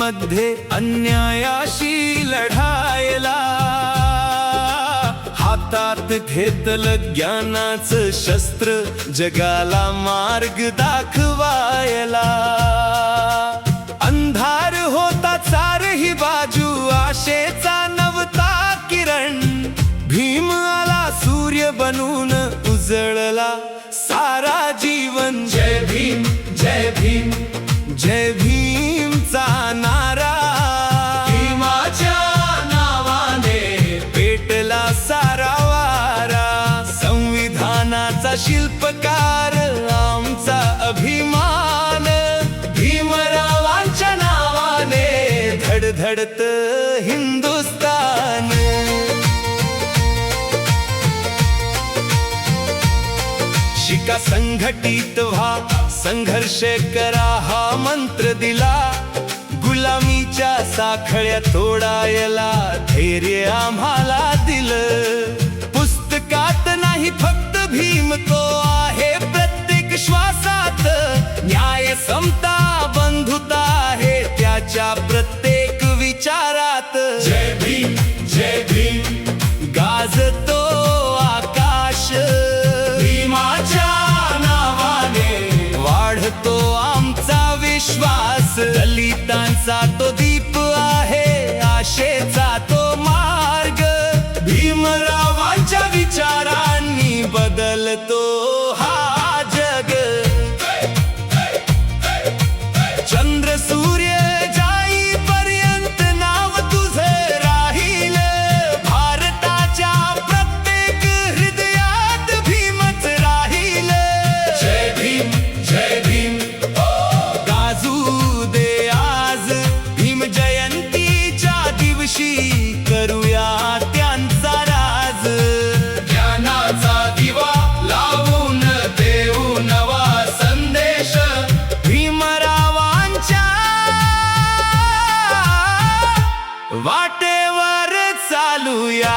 मध्ये अन्यायाशी लढायला, हातात घेतलं ज्ञानाचं शस्त्र जगाला मार्ग दाखवायला. अंधार होता चारही बाजू आशेचा नवता किरण, भीम आला सूर्य बनून उजळला सारा जीवन. जय भीम जय भीम जय भीमचा नारा, भीमाच्या नावाने पेटला सारा वारा. संविधानाचा शिल्पकार आमचा अभिमान, भीमरावांच्या नावाने धडधडत हिंदुस्तान. शिका संघटित व्हा संघर्ष करा हा मंत्र दिला, गुलामीच्या साखळ्या तोडायला धैर्य आम्हाला दिलं. पुस्तकात नाही फक्त भीम, तो आहे प्रत्येक श्वासात. न्याय समता बंधुता आहे त्याच्या प्रत्येक विचारात. जय भीम जय भीम गाजतो आकाश, भीमाच्या नावाने वाढतो आमचा विश्वास. दलितांचा तो दीप आहे आशेचा तो मार्ग, भीमरावांच्या विचारांनी बदलतो हा जग. चंद्र सूर्य जाईपर्यंत नाव तुझं राहील, भारताच्या प्रत्येक हृदयात भीमच राहील. जय भीम जय भीम गाजू दे आज, भीम जयंतीच्या दिवशी करूया त्यांचा राज. ज्ञानाचा दिवा लावून देऊ नवा संदेश, भीमरावांच्या वाटेवर चालूया.